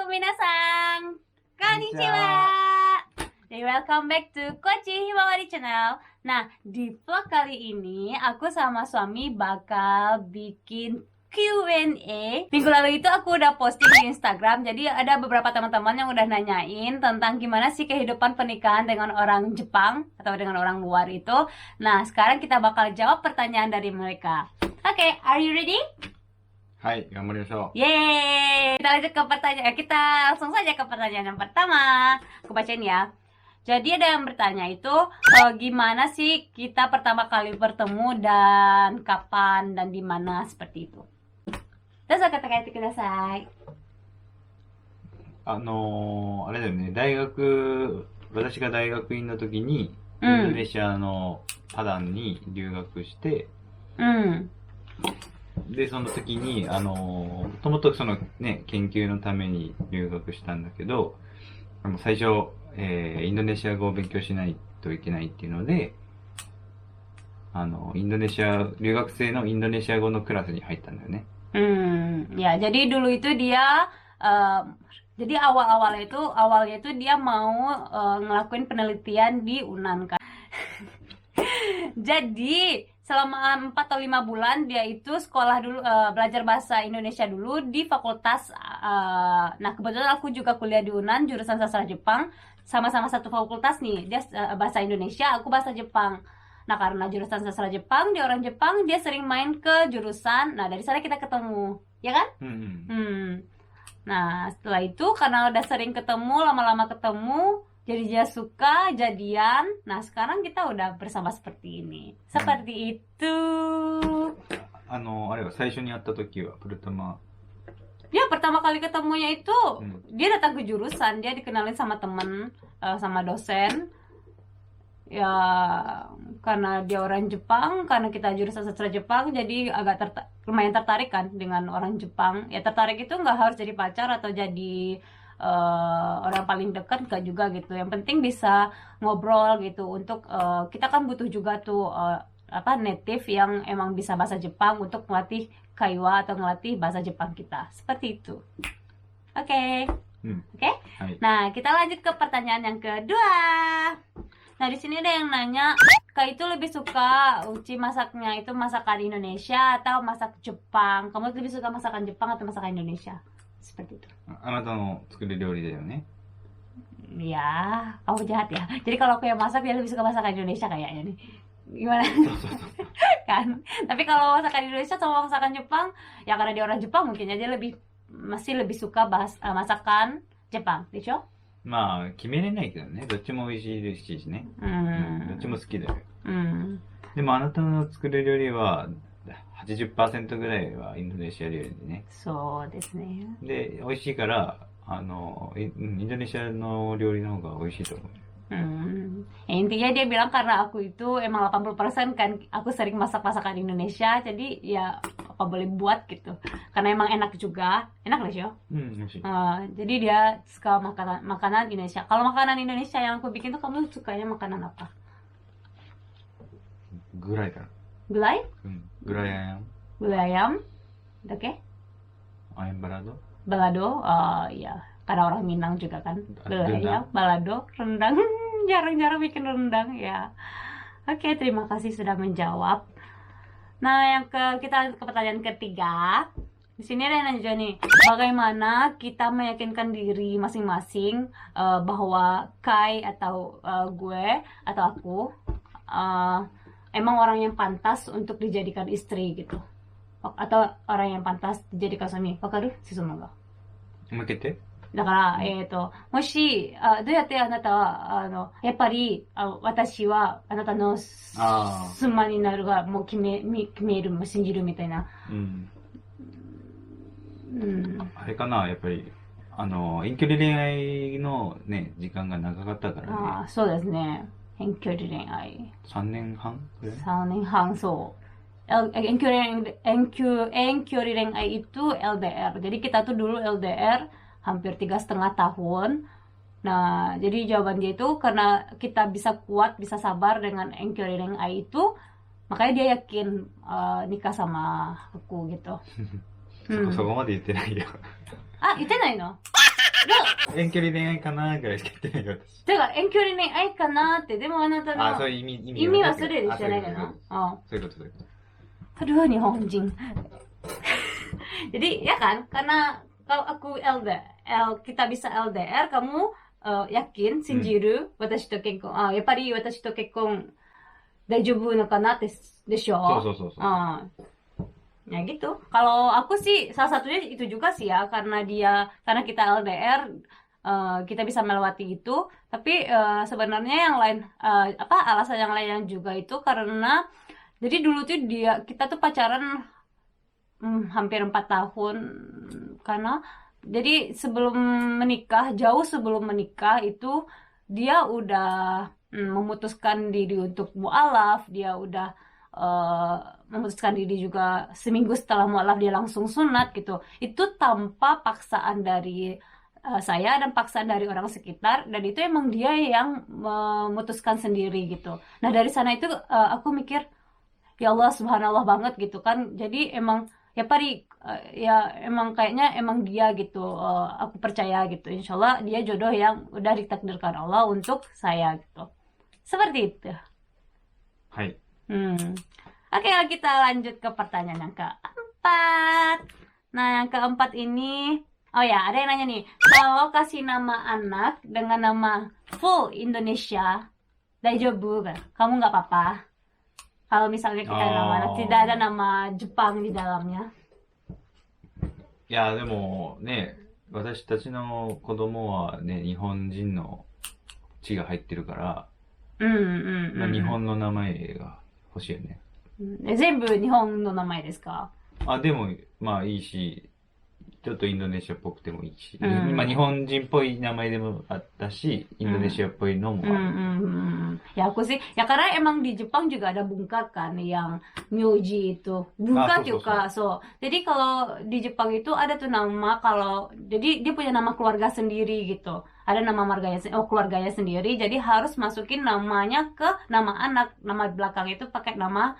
minasan, konnichiwa. Jadi welcome back to Kochi Himawari Channel. Nah, di vlog kali ini aku sama suami bakal bikin Q&A. Minggu lalu itu aku udah posting di Instagram. Jadi ada beberapa teman-teman yang udah nanyain tentang gimana sih kehidupan pernikahan dengan orang Jepang atau dengan orang luar itu. Nah, sekarang kita bakal jawab pertanyaan dari mereka. Oke, are you ready? Hai, gambarishou. Yeay! Kita lanjut ke pertanyaan. Kita langsung saja ke pertanyaan yang pertama. Aku bacain ya. Jadi ada yang bertanya itu, gimana sih kita pertama kali bertemu dan kapan dan di mana seperti itu. Terus kata-kata kudasai. あれだよね、私が大学院の時に、インドネシアのパダンに留学して、で、その時に、もともとそのね、研究のために留学したんだけど、最初、インドネシア語を勉強しないといけないっていうので、留学生のインドネシア語のクラスに入ったんだよね。Ya, jadi dulu itu dia, jadi awalnya itu dia mau ngelakuin penelitian di UNAN kan. Jadi selama 4 atau 5 bulan dia itu sekolah dulu, belajar bahasa Indonesia dulu di fakultas. Nah kebetulan aku juga kuliah di UNAN jurusan sastra Jepang, sama-sama satu fakultas nih. Dia bahasa Indonesia, aku bahasa Jepang. Nah karena jurusan sastra Jepang, dia orang Jepang, dia sering main ke jurusan. Nah dari sana kita ketemu, ya kan? Nah setelah itu karena udah sering ketemu, lama-lama ketemu, jadi dia suka, jadian. Nah sekarang kita udah bersama seperti ini. Seperti itu. あれは最初に会った時はpertama. Ya pertama kali ketemunya itu dia datang ke jurusan, dia dikenalin sama temen, sama dosen. Ya karena dia orang Jepang, karena kita jurusan sastra Jepang, jadi agak lumayan tertarik kan dengan orang Jepang. Ya tertarik itu nggak harus jadi pacar atau jadi orang paling dekat, nggak juga gitu. Yang penting bisa ngobrol gitu. Untuk kita kan butuh juga tuh native yang emang bisa bahasa Jepang untuk melatih kaiwa atau melatih bahasa Jepang kita. Seperti itu. Oke. Oke. Nah, kita lanjut ke pertanyaan yang kedua. Nah, di sini ada yang nanya, Kak itu lebih suka Uci masaknya itu masakan Indonesia atau masak Jepang? Kamu lebih suka masakan Jepang atau masakan Indonesia? Seperti itu. あなたの作る料理だよね。 Ya, kamu jahat ya. Jadi kalau aku yang masak, dia lebih suka masakan Indonesia kayaknya nih. Gimana? Kan? Tapi kalau masakan Indonesia sama masakan Jepang, ya karena dia orang Jepang mungkin aja masih lebih suka masakan Jepang, Decho? まあ、決めれないけどね。どっちも美味しいですしね。どっちも好きだよ。でもあなたの作る料理は、80% ぐらいはインドネシア料理でね。そうですね。で、美味しいから、インドネシアの料理の方が美味しいと思う。Intinya dia bilang karena aku itu emang 80% kan aku sering masak masakan Indonesia, jadi ya apa boleh buat gitu. Karena emang enak juga, enak loh sih. Jadi dia suka makanan Indonesia. Kalau makanan Indonesia yang aku bikin tuh kamu sukanya makanan apa? Gulai kan? Gulai? Gulai ayam. Gulai ayam? Oke. Ayam balado? Balado? Oh iya. Karena orang Minang juga kan. Gulai ayam, balado, rendang. Jarang-jarang bikin rendang ya. Oke, terima kasih sudah menjawab. Nah, kita ke pertanyaan ketiga. Di sini ada yang nanya juga nih, bagaimana kita meyakinkan diri masing-masing bahwa Kai atau gue atau aku emang orang yang pantas untuk dijadikan istri gitu, atau orang yang pantas dijadikan suami. Wakaru? Susumu ga? 向けて だから、もし、どうやってあなたは、やっぱり、私はあなたの妻になるが、もう決める、もう信じるみたいな。あれかな、やっぱり、遠距離恋愛のね、時間が長かったからね。そうですね。遠距離恋愛。3年半ぐらい 3年半、そう。遠距離恋愛 itu LDR. Jadi kita tuh dulu LDR hampir 3,5 tahun. Nah, jadi jawaban dia itu karena kita bisa kuat, bisa sabar dengan engkyori rengai itu, makanya dia yakin nikah sama aku gitu. そこまで言ってないよ。あ、言ってないの？遠距離恋愛かなぐらいしか言ってないよ、私。だから遠距離恋愛かなって、でもあなたあ、そのういう意味意味はそれでじゃないかあな。Oh. そういうこと、そういうこと。 Aduh, Nihonjin. Jadi ya kan, karena kalau aku kita bisa LDR, kamu yakin, Shinjiru, watashi to kekkon, yappari watashi to kekkon daijoubu no kana desho? そうそうそうそう。Ya gitu. Kalau aku sih salah satunya itu juga sih ya, karena kita LDR, kita bisa melewati itu. Tapi sebenarnya yang lain, alasan yang lain juga itu karena jadi dulu tuh kita tuh pacaran hampir 4 tahun, karena jadi jauh sebelum menikah itu dia udah memutuskan diri untuk mu'alaf, dia udah memutuskan diri juga seminggu setelah mu'alaf dia langsung sunat gitu. Itu tanpa paksaan dari saya dan paksaan dari orang sekitar, dan itu emang dia yang memutuskan sendiri gitu. Nah dari sana itu aku mikir, ya Allah subhanallah banget gitu kan. Jadi emang ya emang kayaknya emang dia gitu. Aku percaya gitu, insya Allah dia jodoh yang udah ditakdirkan Allah untuk saya gitu. Seperti itu. Hai. Oke, kita lanjut ke pertanyaan yang keempat. Nah yang keempat ini, oh ya, ada yang nanya nih, kalau kasih nama anak dengan nama full Indonesia, daijoubu kan? Kamu nggak apa-apa? Kalau misalnya kita tidak ada nama Jepang di dalamnya. いや、でもね、私たちの子供はね、日本人の血が入ってるから、まあ、日本の名前が欲しいよね。全部日本の名前ですか？あ、でも、まあいいし、ちょっとインドネシアっぽくてもいいし、まあ日本人っぽい名前でもあったし、インドネシアっぽいのもある。Ya aku sih, ya karena emang di Jepang juga ada bunka kan yang myoji itu. Bunka juga, so. Jadi kalau di Jepang itu ada tuh nama, jadi dia punya nama keluarga sendiri gitu. Ada nama keluarganya sendiri, jadi harus masukin namanya ke nama anak, nama belakang itu pakai nama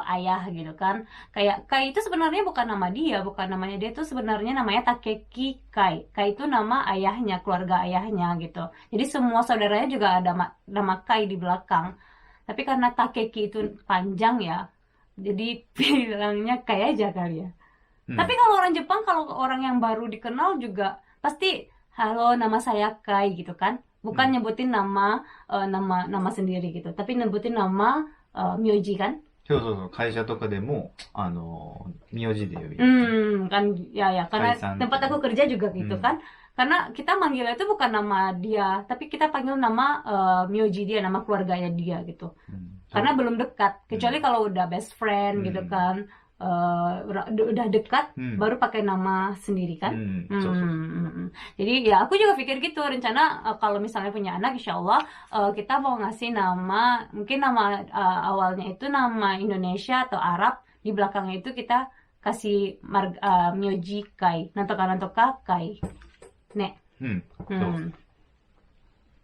ayah gitu kan. Kayak Kai itu sebenarnya bukan nama dia, bukan namanya dia, tuh sebenarnya namanya Takeki Kai. Kai itu nama ayahnya, keluarga ayahnya gitu. Jadi semua saudaranya juga ada nama Kai di belakang. Tapi karena Takeki itu panjang ya, jadi bilangnya Kai aja kali ya. Tapi kalau orang Jepang, kalau orang yang baru dikenal juga pasti halo nama saya Kai gitu kan. Bukan nyebutin nama sendiri gitu, tapi nyebutin nama myoji kan. そうそうそう、会社とかでも、名字で呼びkan ya karena tempat aku kerja juga gitu kan. Karena kita manggilnya itu bukan nama dia, tapi kita panggil nama myoji dia, nama keluarganya dia gitu. Karena belum dekat, kecuali kalau udah best friend gitu kan. Udah dekat baru pakai nama sendiri kan. Jadi ya aku juga pikir gitu, rencana kalau misalnya punya anak, insya Allah kita mau ngasih nama, mungkin nama awalnya itu nama Indonesia atau Arab, di belakangnya itu kita kasih myoji Kai, nantoka Kai. Nek.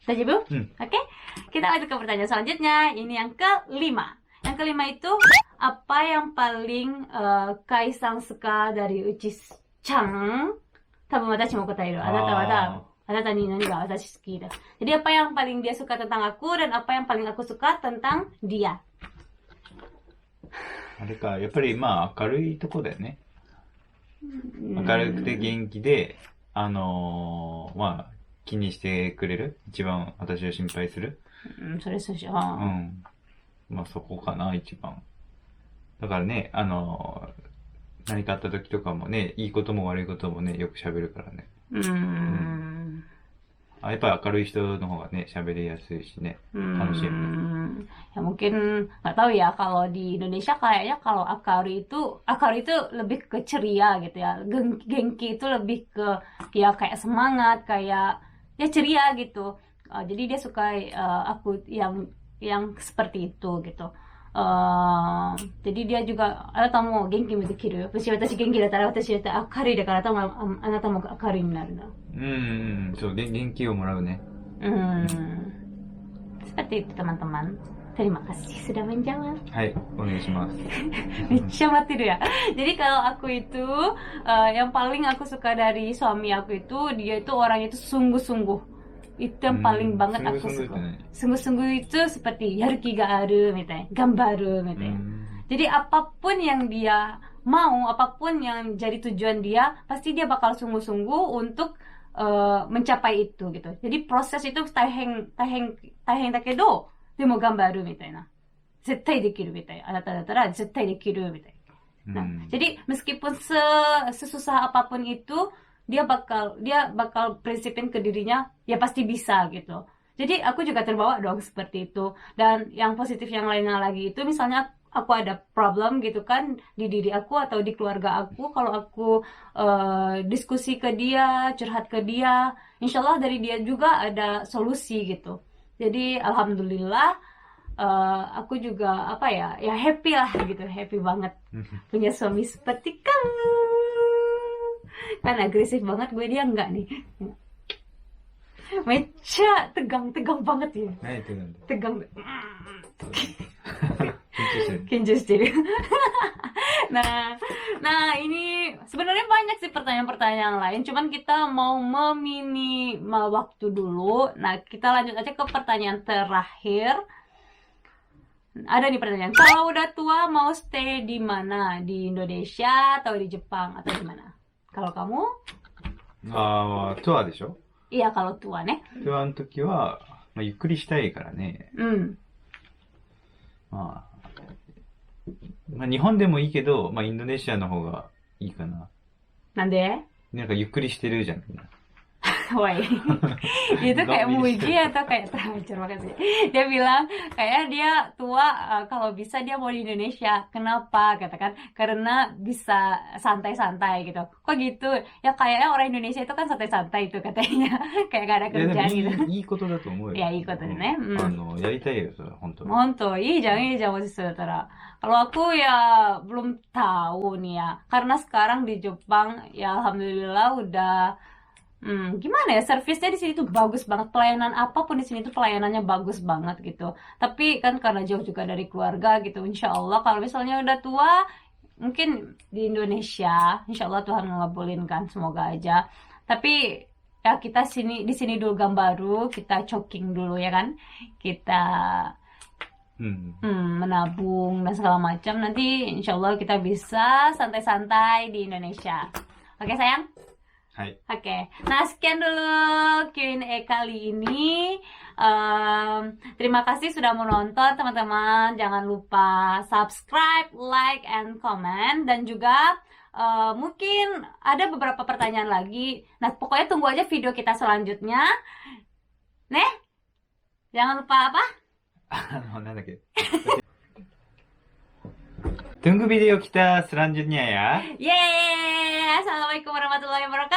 Dajibu? Oke. Kita lanjut ke pertanyaan selanjutnya. Ini yang kelima. Yang kelima itu, apa yang paling Kai-san suka dari Uchi-chan? Tabu watashi mo kotaeru. Anata ni nani ga watashi suki da. Jadi apa yang paling dia suka tentang aku, dan apa yang paling aku suka tentang dia? あれか、やっぱりまあ明るいとこだよね。明るくて元気で、まあ気にしてくれる。一番私を心配する。それそうしよう。まあそこかな、一番。だからね、何かあった時とかもね、いいことも悪いこともね、よく喋るからね。やっぱり明るい人の方がね、喋りやすいしね、楽しいよね。Ya mungkin nggak tahu ya, kalau di Indonesia kayaknya kalau akari itu lebih ke ceria gitu ya. Genki itu lebih ke ya kayak semangat, kayak ya ceria gitu. Jadi dia suka aku yang seperti itu gitu. Jadi dia juga, anata mo genki mo dekiru. Watashi genki dattara watashi akarui dakara anata mo akarui ni naru na. そう、元気をもらうね。Seperti itu teman-teman. Terima kasih sudah menjawab. はい、お願いします。めっちゃ待ってるya. Jadi kalau aku itu yang paling aku suka dari suami aku itu dia itu orangnya itu sungguh-sungguh. Itu yang paling banget aku suka. Sungguh-sungguh itu seperti yaruki ga aru mitai, gambaru mitai. Jadi apapun yang dia mau, apapun yang jadi tujuan dia, pasti dia bakal sungguh-sungguh untuk mencapai itu gitu. Jadi proses itu taheng dakedo, demo gambaru mitai na. 絶対できるみたい。あなただったら絶対できるみたいな. Jadi meskipun sesusah apapun itu, dia bakal prinsipin ke dirinya, ya pasti bisa gitu. Jadi aku juga terbawa dong seperti itu. Dan yang positif yang lainnya lagi itu, misalnya aku ada problem gitu kan di diri aku atau di keluarga aku, kalau aku diskusi ke dia, curhat ke dia, insya Allah dari dia juga ada solusi gitu. Jadi alhamdulillah aku juga apa ya happy lah gitu, happy banget punya suami seperti kamu. Kan agresif banget gue, dia enggak nih. Mecha tegang banget ya. Tegang. Kinjus Nah ini sebenarnya banyak sih pertanyaan-pertanyaan lain, cuman kita mau meminimal waktu dulu. Nah kita lanjut aja ke pertanyaan terakhir. Ada nih pertanyaan, kalau udah tua mau stay di mana? Di Indonesia atau di Jepang atau di mana? Kalau kamu? ツアーでしょ? Iya, kalau tuaね。ツアーの時は、ゆっくりしたいからね。日本でもいいけど、インドネシアの方がいいかな。なんで？なんかゆっくりしてるじゃん。Woi, itu kayak muji atau kayak terhancur banget sih. Dia bilang kayak dia tua, kalau bisa dia mau di Indonesia. Kenapa? Katakan karena bisa santai-santai gitu. Kok gitu? Ya kayaknya orang Indonesia itu kan santai-santai itu katanya. Kayak gak ada kerjaan gitu. いいことだと思うよ。いや、いいことでね。やりたいよ、それ本当に。本当、いいじゃん、masih saudara. Kalau aku ya belum tahu nih ya. Karena sekarang di Jepang ya alhamdulillah udah gimana ya, servisnya di sini tuh bagus banget, pelayanan apapun di sini tuh pelayanannya bagus banget gitu. Tapi kan karena jauh juga dari keluarga gitu, insya Allah kalau misalnya udah tua mungkin di Indonesia, insya Allah Tuhan ngabulin kan, semoga aja. Tapi ya kita di sini dulu Gambaru, kita choking dulu ya kan, kita menabung dan segala macam. Nanti insya Allah kita bisa santai-santai di Indonesia. Oke sayang? Oke, nah sekian dulu Q&A kali ini. Terima kasih sudah menonton teman-teman. Jangan lupa subscribe, like, and comment. Dan juga mungkin ada beberapa pertanyaan lagi. Nah pokoknya tunggu aja video kita selanjutnya. Nih, jangan lupa apa? Tunggu video kita selanjutnya ya. Yeay, assalamualaikum warahmatullahi wabarakatuh.